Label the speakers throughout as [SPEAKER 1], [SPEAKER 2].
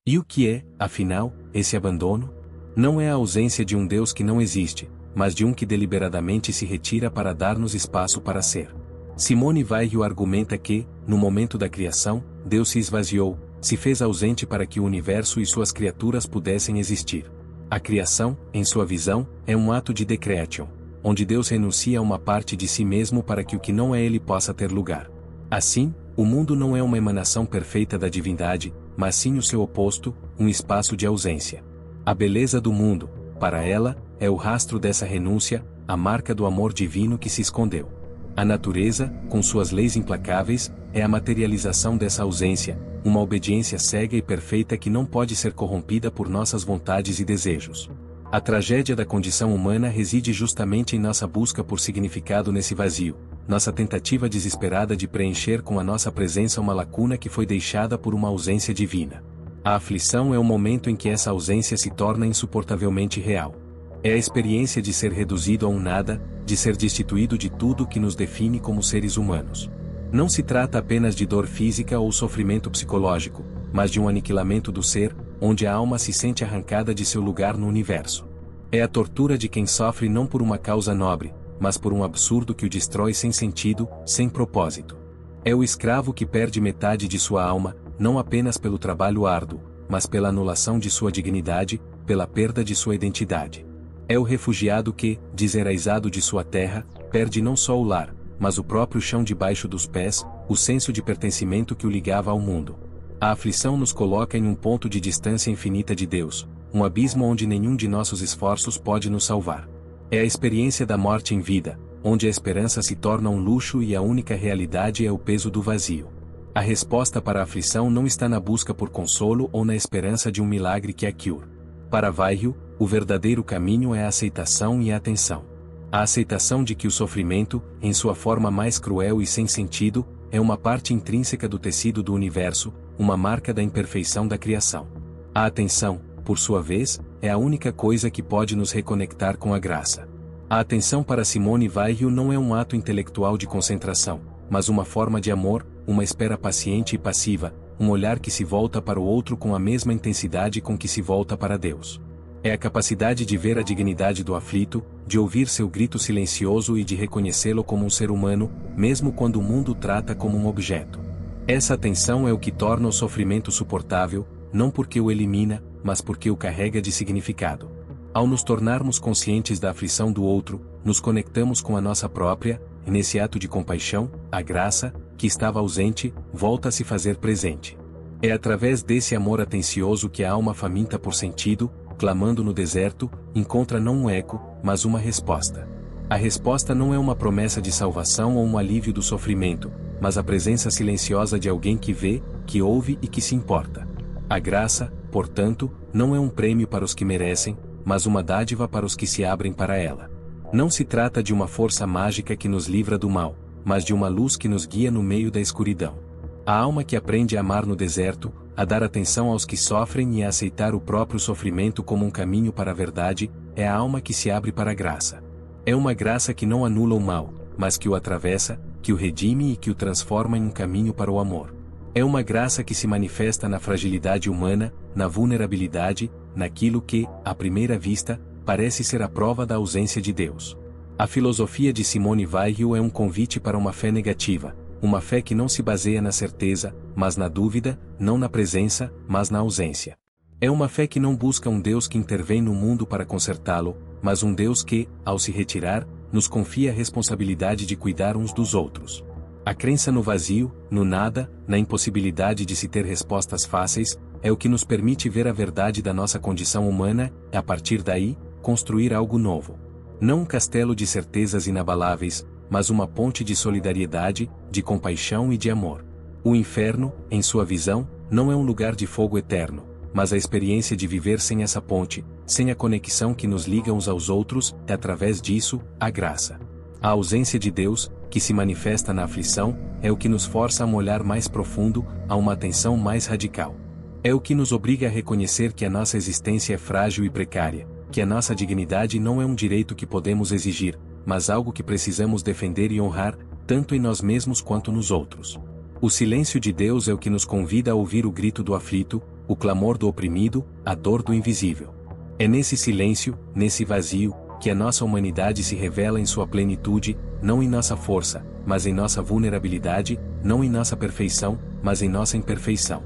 [SPEAKER 1] E o que é, afinal, esse abandono? Não é a ausência de um Deus que não existe, mas de um que deliberadamente se retira para dar-nos espaço para ser. Simone Weil argumenta que, no momento da criação, Deus se esvaziou, se fez ausente para que o universo e suas criaturas pudessem existir. A criação, em sua visão, é um ato de decretion, onde Deus renuncia a uma parte de si mesmo para que o que não é ele possa ter lugar. Assim, o mundo não é uma emanação perfeita da divindade, mas sim o seu oposto, um espaço de ausência. A beleza do mundo, para ela, é o rastro dessa renúncia, a marca do amor divino que se escondeu. A natureza, com suas leis implacáveis, é a materialização dessa ausência, uma obediência cega e perfeita que não pode ser corrompida por nossas vontades e desejos. A tragédia da condição humana reside justamente em nossa busca por significado nesse vazio, nossa tentativa desesperada de preencher com a nossa presença uma lacuna que foi deixada por uma ausência divina. A aflição é o momento em que essa ausência se torna insuportavelmente real. É a experiência de ser reduzido a um nada, de ser destituído de tudo que nos define como seres humanos. Não se trata apenas de dor física ou sofrimento psicológico, mas de um aniquilamento do ser, onde a alma se sente arrancada de seu lugar no universo. É a tortura de quem sofre não por uma causa nobre, mas por um absurdo que o destrói sem sentido, sem propósito. É o escravo que perde metade de sua alma, não apenas pelo trabalho árduo, mas pela anulação de sua dignidade, pela perda de sua identidade. É o refugiado que, desenraizado de sua terra, perde não só o lar, mas o próprio chão debaixo dos pés, o senso de pertencimento que o ligava ao mundo. A aflição nos coloca em um ponto de distância infinita de Deus, um abismo onde nenhum de nossos esforços pode nos salvar. É a experiência da morte em vida, onde a esperança se torna um luxo e a única realidade é o peso do vazio. A resposta para a aflição não está na busca por consolo ou na esperança de um milagre que a cure. Para Weil, o verdadeiro caminho é a aceitação e a atenção. A aceitação de que o sofrimento, em sua forma mais cruel e sem sentido, é uma parte intrínseca do tecido do universo, uma marca da imperfeição da criação. A atenção, por sua vez, é a única coisa que pode nos reconectar com a graça. A atenção para Simone Weil não é um ato intelectual de concentração, mas uma forma de amor, uma espera paciente e passiva, um olhar que se volta para o outro com a mesma intensidade com que se volta para Deus. É a capacidade de ver a dignidade do aflito, de ouvir seu grito silencioso e de reconhecê-lo como um ser humano, mesmo quando o mundo o trata como um objeto. Essa atenção é o que torna o sofrimento suportável, não porque o elimina, mas porque o carrega de significado. Ao nos tornarmos conscientes da aflição do outro, nos conectamos com a nossa própria, e nesse ato de compaixão, a graça, que estava ausente, volta a se fazer presente. É através desse amor atencioso que a alma faminta por sentido, clamando no deserto, encontra não um eco, mas uma resposta. A resposta não é uma promessa de salvação ou um alívio do sofrimento, mas a presença silenciosa de alguém que vê, que ouve e que se importa. A graça, portanto, não é um prêmio para os que merecem, mas uma dádiva para os que se abrem para ela. Não se trata de uma força mágica que nos livra do mal, mas de uma luz que nos guia no meio da escuridão. A alma que aprende a amar no deserto, a dar atenção aos que sofrem e a aceitar o próprio sofrimento como um caminho para a verdade, é a alma que se abre para a graça. É uma graça que não anula o mal, mas que o atravessa, que o redime e que o transforma em um caminho para o amor. É uma graça que se manifesta na fragilidade humana, na vulnerabilidade, naquilo que, à primeira vista, parece ser a prova da ausência de Deus. A filosofia de Simone Weil é um convite para uma fé negativa, uma fé que não se baseia na certeza, mas na dúvida, não na presença, mas na ausência. É uma fé que não busca um Deus que intervém no mundo para consertá-lo, mas um Deus que, ao se retirar, nos confia a responsabilidade de cuidar uns dos outros. A crença no vazio, no nada, na impossibilidade de se ter respostas fáceis, é o que nos permite ver a verdade da nossa condição humana e, a partir daí, construir algo novo. Não um castelo de certezas inabaláveis, mas uma ponte de solidariedade, de compaixão e de amor. O inferno, em sua visão, não é um lugar de fogo eterno, mas a experiência de viver sem essa ponte, sem a conexão que nos liga uns aos outros, é através disso, a graça. A ausência de Deus, que se manifesta na aflição, é o que nos força a um olhar mais profundo, a uma atenção mais radical. É o que nos obriga a reconhecer que a nossa existência é frágil e precária, que a nossa dignidade não é um direito que podemos exigir, mas algo que precisamos defender e honrar, tanto em nós mesmos quanto nos outros. O silêncio de Deus é o que nos convida a ouvir o grito do aflito, o clamor do oprimido, a dor do invisível. É nesse silêncio, nesse vazio, que a nossa humanidade se revela em sua plenitude, não em nossa força, mas em nossa vulnerabilidade, não em nossa perfeição, mas em nossa imperfeição.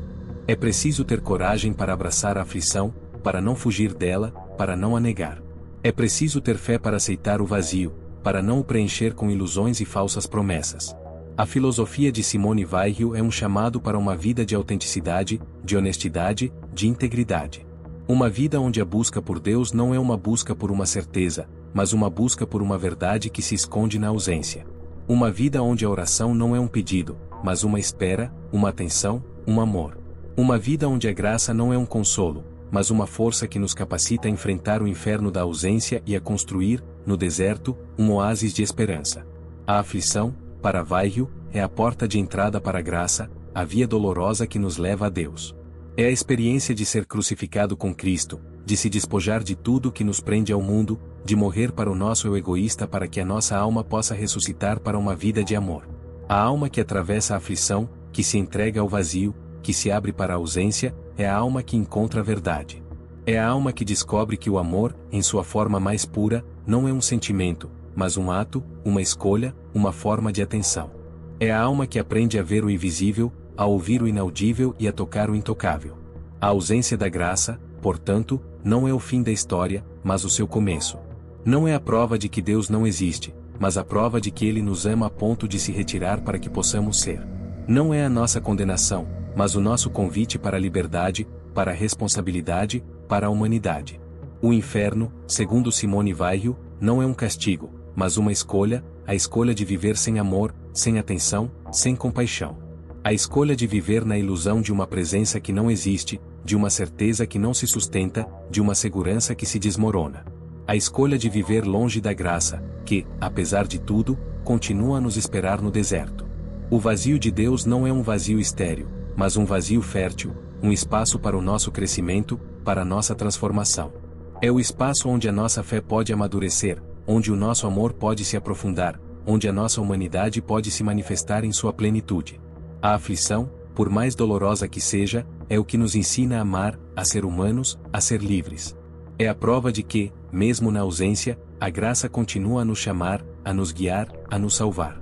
[SPEAKER 1] É preciso ter coragem para abraçar a aflição, para não fugir dela, para não a negar. É preciso ter fé para aceitar o vazio, para não o preencher com ilusões e falsas promessas. A filosofia de Simone Weil é um chamado para uma vida de autenticidade, de honestidade, de integridade. Uma vida onde a busca por Deus não é uma busca por uma certeza, mas uma busca por uma verdade que se esconde na ausência. Uma vida onde a oração não é um pedido, mas uma espera, uma atenção, um amor. Uma vida onde a graça não é um consolo, mas uma força que nos capacita a enfrentar o inferno da ausência e a construir, no deserto, um oásis de esperança. A aflição, para Weil, é a porta de entrada para a graça, a via dolorosa que nos leva a Deus. É a experiência de ser crucificado com Cristo, de se despojar de tudo que nos prende ao mundo, de morrer para o nosso eu egoísta para que a nossa alma possa ressuscitar para uma vida de amor. A alma que atravessa a aflição, que se entrega ao vazio, que se abre para a ausência, é a alma que encontra a verdade. É a alma que descobre que o amor, em sua forma mais pura, não é um sentimento, mas um ato, uma escolha, uma forma de atenção. É a alma que aprende a ver o invisível, a ouvir o inaudível e a tocar o intocável. A ausência da graça, portanto, não é o fim da história, mas o seu começo. Não é a prova de que Deus não existe, mas a prova de que Ele nos ama a ponto de se retirar para que possamos ser. Não é a nossa condenação, mas o nosso convite para a liberdade, para a responsabilidade, para a humanidade. O inferno, segundo Simone Weil, não é um castigo, mas uma escolha, a escolha de viver sem amor, sem atenção, sem compaixão. A escolha de viver na ilusão de uma presença que não existe, de uma certeza que não se sustenta, de uma segurança que se desmorona. A escolha de viver longe da graça, que, apesar de tudo, continua a nos esperar no deserto. O vazio de Deus não é um vazio estéril, mas um vazio fértil, um espaço para o nosso crescimento, para a nossa transformação. É o espaço onde a nossa fé pode amadurecer, onde o nosso amor pode se aprofundar, onde a nossa humanidade pode se manifestar em sua plenitude. A aflição, por mais dolorosa que seja, é o que nos ensina a amar, a ser humanos, a ser livres. É a prova de que, mesmo na ausência, a graça continua a nos chamar, a nos guiar, a nos salvar.